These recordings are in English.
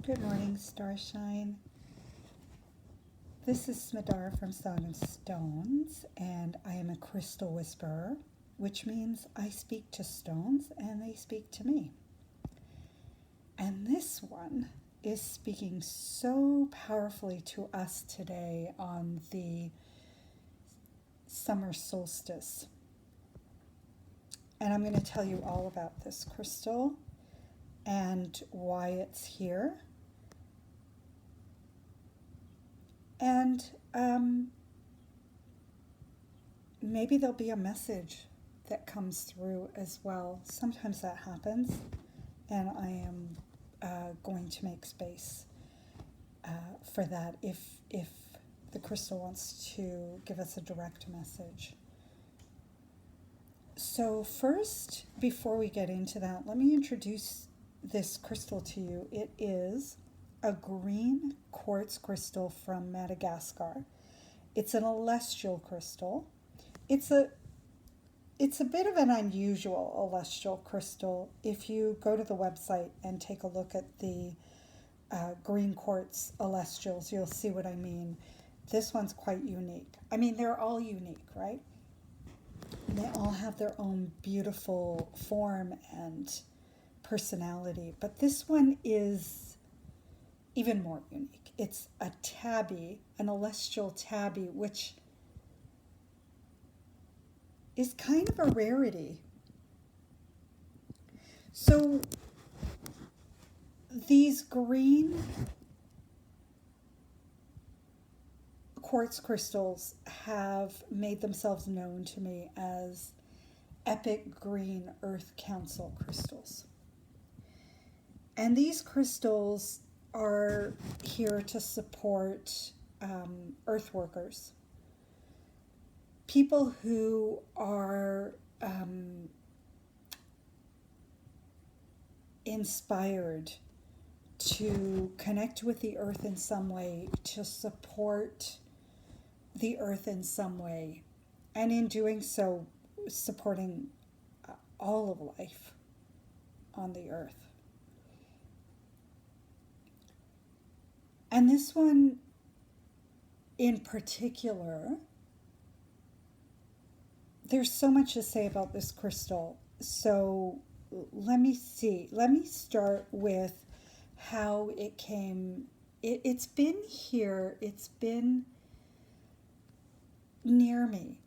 Good morning, Starshine. This is Smadar from Song of Stones, and I am a crystal whisperer, which means I speak to stones and they speak to me. And this one is speaking so powerfully to us today on the summer solstice. And I'm going to tell you all about this crystal and why it's here. And maybe there'll be a message that comes through as well. Sometimes that happens, and I am going to make space for that if the crystal wants to give us a direct message. So first, before we get into that, let me introduce this crystal to you. It is a green quartz crystal from Madagascar. It's an celestial crystal. It's a bit of an unusual celestial crystal. If you go to the website and take a look at the green quartz celestials, you'll see what I mean. This one's quite unique. I mean, they're all unique, right? They all have their own beautiful form and personality, but this one is even more unique. It's a tabby, an celestial tabby, which is kind of a rarity. So these green quartz crystals have made themselves known to me as epic green earth council crystals. And these crystals are here to support earth workers, people who are inspired to connect with the earth in some way, to support the earth in some way, and in doing so, supporting all of life on the earth. And this one in particular, there's so much to say about this crystal. So let me start with how it came. It's been here, it's been near me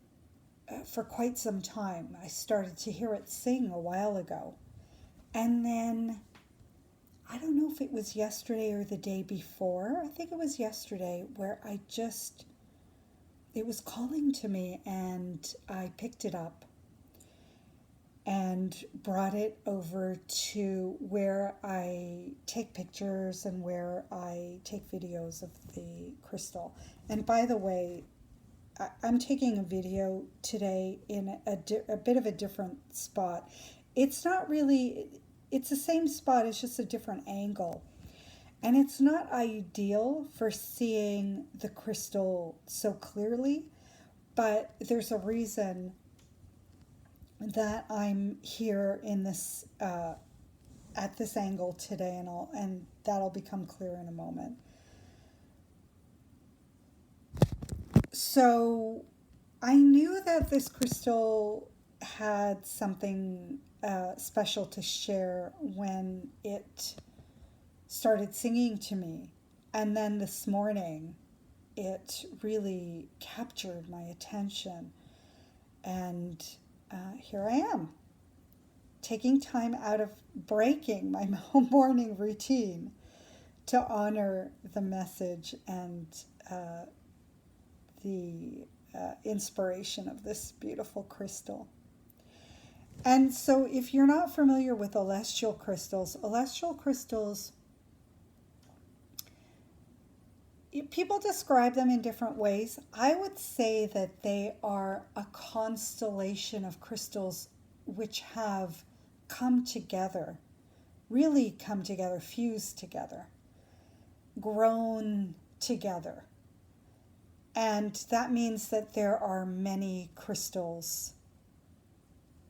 for quite some time. I started to hear it sing a while ago. And then I don't know if it was yesterday or the day before. I think it was yesterday where it was calling to me, and I picked it up and brought it over to where I take pictures and where I take videos of the crystal. And by the way, I'm taking a video today in a bit of a different spot. It's not really... It's the same spot, it's just a different angle. And it's not ideal for seeing the crystal so clearly, but there's a reason that I'm here in this at this angle today, and that'll become clear in a moment. So I knew that this crystal had something special to share when it started singing to me. And then this morning, it really captured my attention. And here I am, taking time out of breaking my morning routine to honor the message and the inspiration of this beautiful crystal. And so if you're not familiar with celestial crystals, people describe them in different ways. I would say that they are a constellation of crystals which have come together, really come together, fused together, grown together. And that means that there are many crystals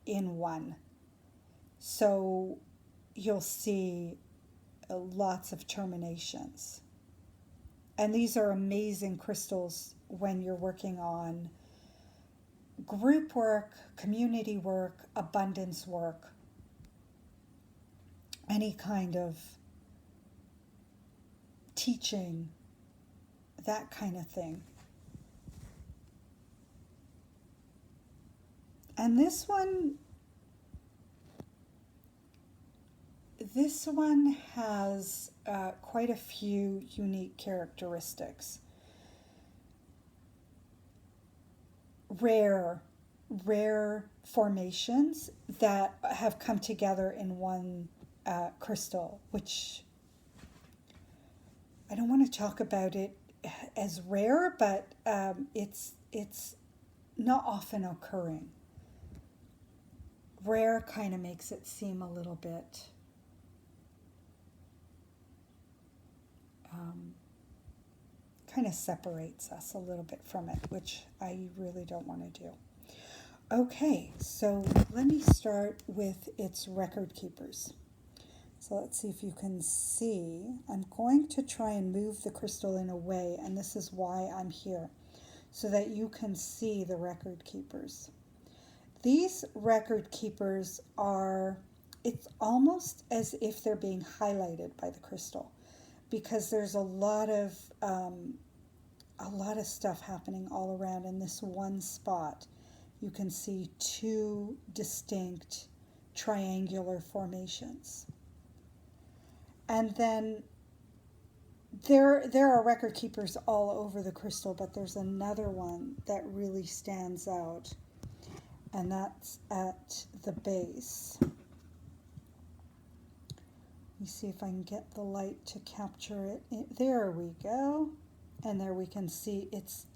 in one. So you'll see lots of terminations. And these are amazing crystals when you're working on group work, community work, abundance work, any kind of teaching, that kind of thing. And this one has quite a few unique characteristics. Rare formations that have come together in one crystal, which I don't want to talk about it as rare, but it's not often occurring. Rare kind of makes it seem a little bit kind of separates us a little bit from it, which I really don't want to do. Okay, so let me start with its record keepers. So let's see if you can see. I'm going to try and move the crystal in a way, and this is why I'm here, so that you can see the record keepers. These record keepers are, it's almost as if they're being highlighted by the crystal, because there's a lot of stuff happening all around. In this one spot, you can see two distinct triangular formations. And then there are record keepers all over the crystal, but there's another one that really stands out, and that's at the base. Let me see if I can get the light to capture it. There we go. And there we can see it's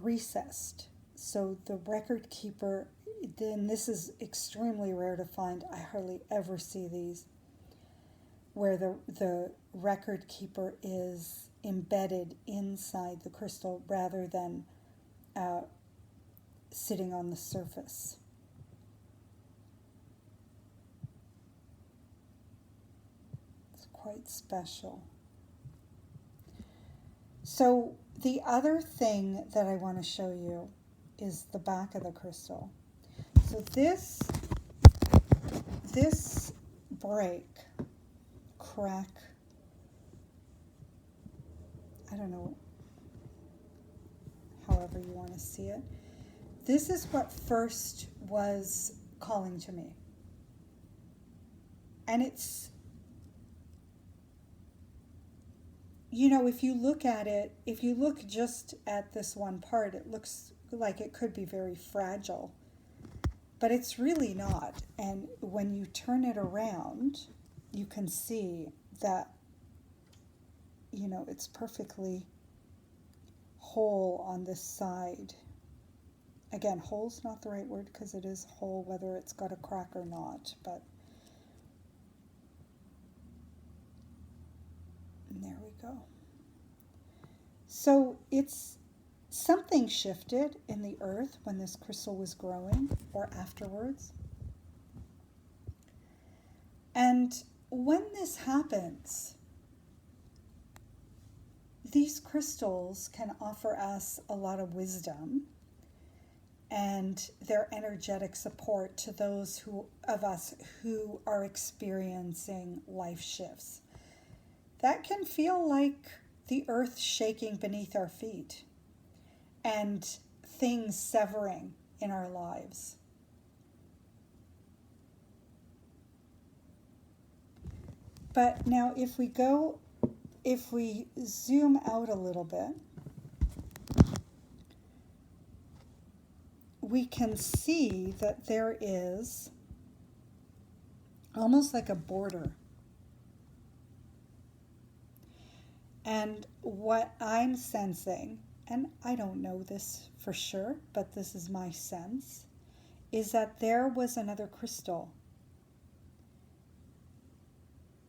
recessed. So the record keeper, then this is extremely rare to find. I hardly ever see these where the record keeper is embedded inside the crystal rather than sitting on the surface. It's quite special. So the other thing that I want to show you is the back of the crystal. So this crack, I don't know, however you want to see it. This is what first was calling to me. And it's, you know, if you look at it, if you look just at this one part, it looks like it could be very fragile. But it's really not. And when you turn it around, you can see that, you know, it's perfectly whole on this side. Again, whole's not the right word because it is whole whether it's got a crack or not, but there we go. So it's something shifted in the earth when this crystal was growing or afterwards. And when this happens, these crystals can offer us a lot of wisdom and their energetic support to those of us who are experiencing life shifts. That can feel like the earth shaking beneath our feet and things severing in our lives. But now if we zoom out a little bit, we can see that there is almost like a border. And what I'm sensing, and I don't know this for sure, but this is my sense, is that there was another crystal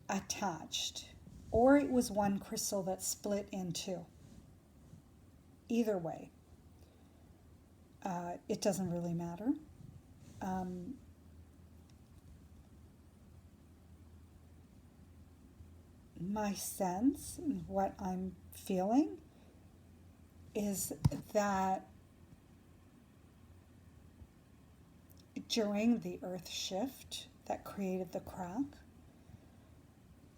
attached, or it was one crystal that split in two. Either way, it doesn't really matter. my sense, what I'm feeling, is that during the earth shift that created the crack,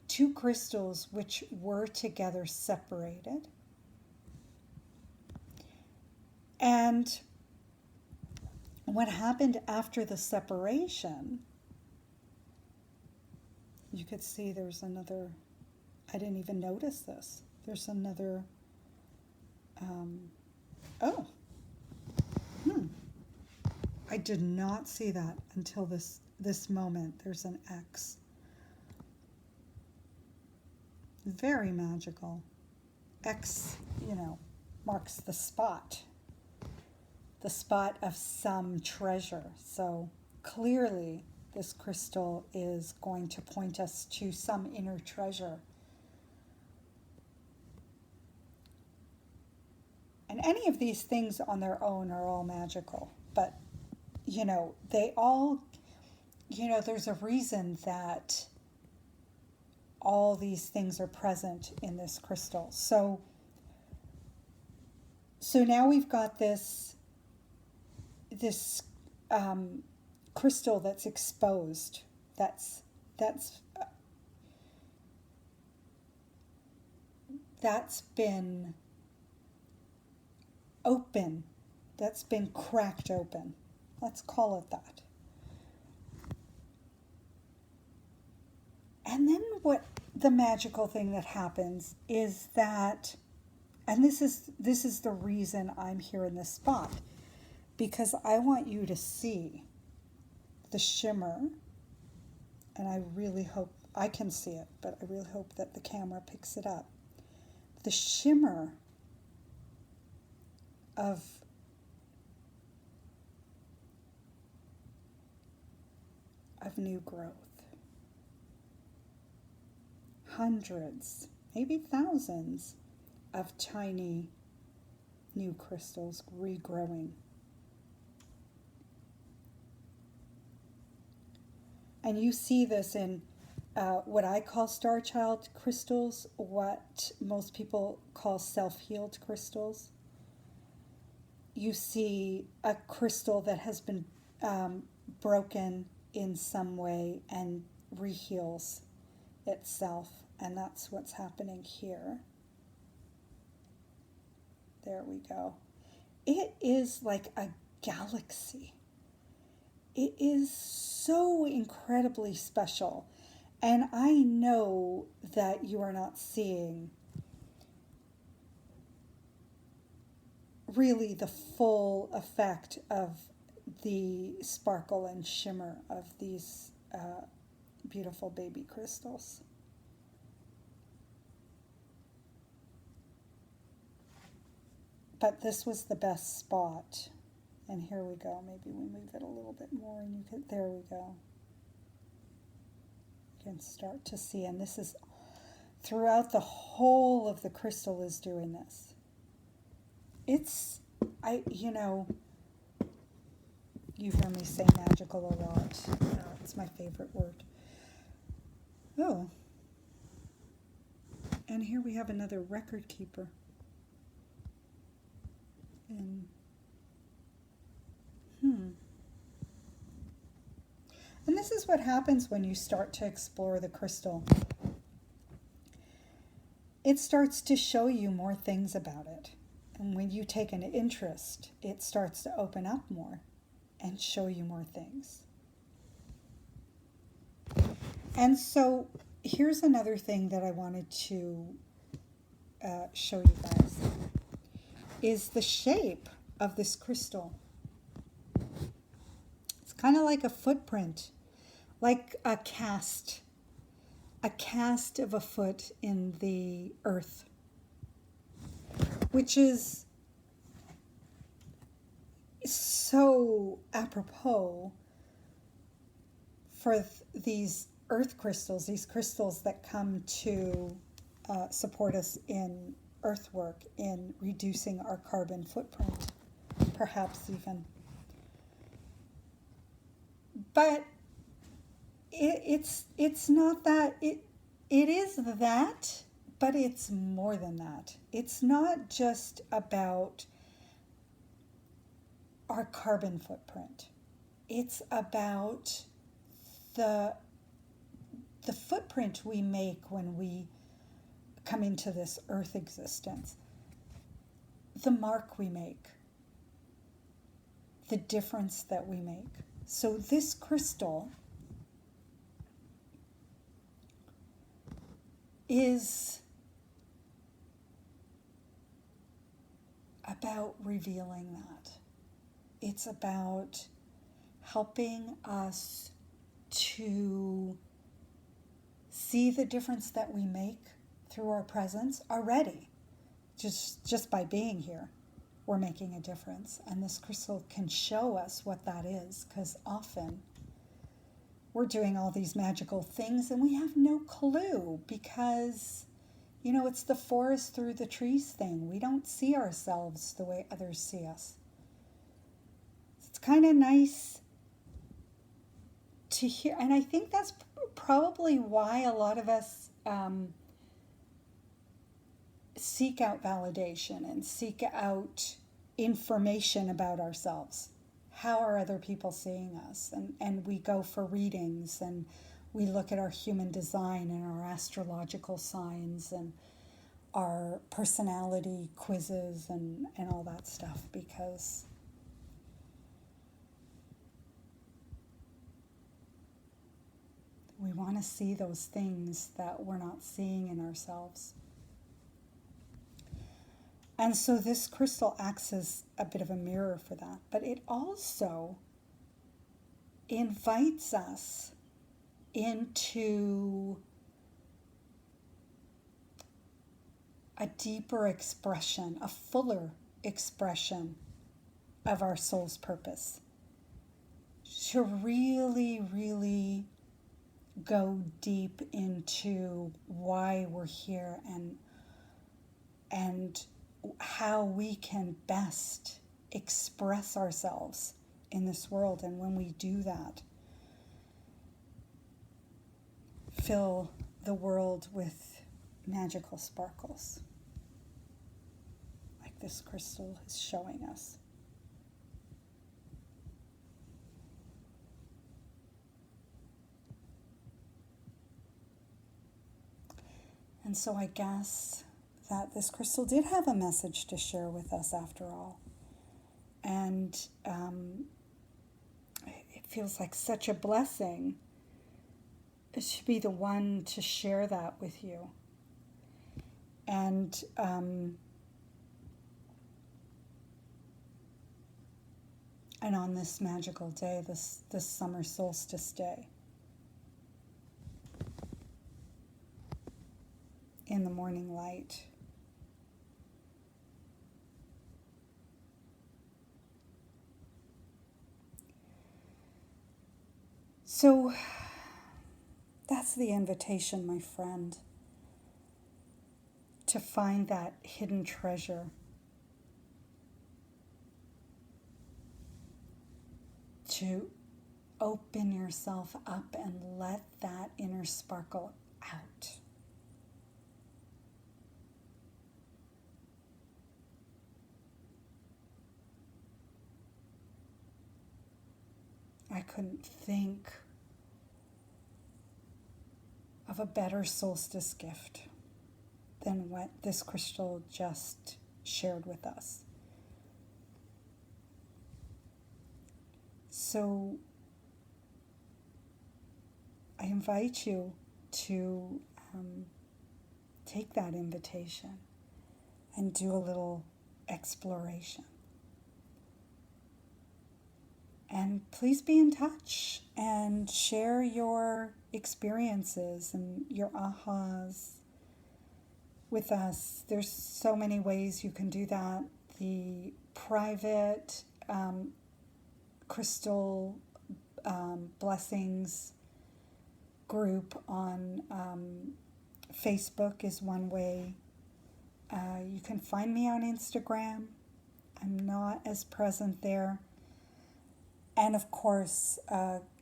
two crystals which were together separated. And what happened after the separation, you could see there's another, I didn't even notice this. There's another, oh, I did not see that until this moment. There's an X. Very magical. X, marks the spot of some treasure. So clearly this crystal is going to point us to some inner treasure. And any of these things on their own are all magical, but they all, there's a reason that all these things are present in this crystal. So now we've got this crystal that's exposed. That's been open. That's been cracked open. Let's call it that. And then what the magical thing that happens is that, and this is the reason I'm here in this spot, because I want you to see the shimmer, and I really hope I can see it, but I really hope that the camera picks it up. The shimmer of new growth. Hundreds, maybe thousands of tiny new crystals regrowing. And you see this in what I call star child crystals, what most people call self-healed crystals. You see a crystal that has been broken in some way and reheals itself, and that's what's happening here. There we go. It is like a galaxy. It is so incredibly special, and I know that you are not seeing really the full effect of the sparkle and shimmer of these beautiful baby crystals. But this was the best spot. And here we go. Maybe we move it a little bit more and you can, there we go. You can start to see, and this is throughout the whole of the crystal is doing this. It's, you've heard me say magical a lot. It's my favorite word. Oh. And here we have another record keeper. And this is what happens when you start to explore the crystal. It starts to show you more things about it. And when you take an interest, it starts to open up more and show you more things. And so here's another thing that I wanted to show you guys, is the shape of this crystal. It's kind of like a footprint, like a cast of a foot in the earth, which is so apropos for these earth crystals, these crystals that come to support us in earthwork, in reducing our carbon footprint, perhaps even. But it's not that, It is that, but it's more than that. It's not just about our carbon footprint. It's about the the footprint we make when we come into this earth existence, the mark we make, the difference that we make. So this crystal is about revealing that. It's about helping us to see the difference that we make through our presence already. Just by being here, we're making a difference. And this crystal can show us what that is, because often we're doing all these magical things and we have no clue, because, you know, it's the forest through the trees thing. We don't see ourselves the way others see us. It's kind of nice to hear, and I think that's probably why a lot of us seek out validation and seek out information about ourselves. How are other people seeing us? And we go for readings, and we look at our human design and our astrological signs and our personality quizzes and all that stuff, because we want to see those things that we're not seeing in ourselves. And so this crystal acts as a bit of a mirror for that, but it also invites us into a deeper expression, a fuller expression of our soul's purpose. To really, really go deep into why we're here and how we can best express ourselves in this world. And when we do that, fill the world with magical sparkles, like this crystal is showing us. And so I guess that this crystal did have a message to share with us after all. And it feels like such a blessing to be the one to share that with you. And on this magical day, this summer solstice day, in the morning light. So that's the invitation, my friend, to find that hidden treasure, to open yourself up and let that inner sparkle out. I couldn't think of a better solstice gift than what this crystal just shared with us. So I invite you to take that invitation and do a little exploration. And please be in touch and share your experiences and your ahas with us. There's so many ways you can do that. The private crystal blessings group on Facebook is one way. You can find me on Instagram. I'm not as present there. And of course,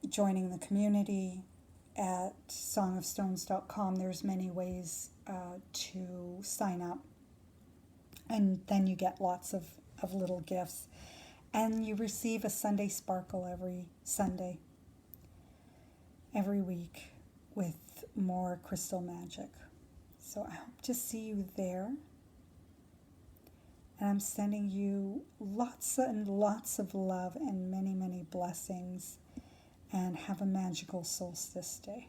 joining the community at songofstones.com. There's many ways to sign up. And then you get lots of little gifts. And you receive a Sunday sparkle every Sunday, every week, with more crystal magic. So I hope to see you there. And I'm sending you lots and lots of love and many, many blessings. And have a magical solstice day.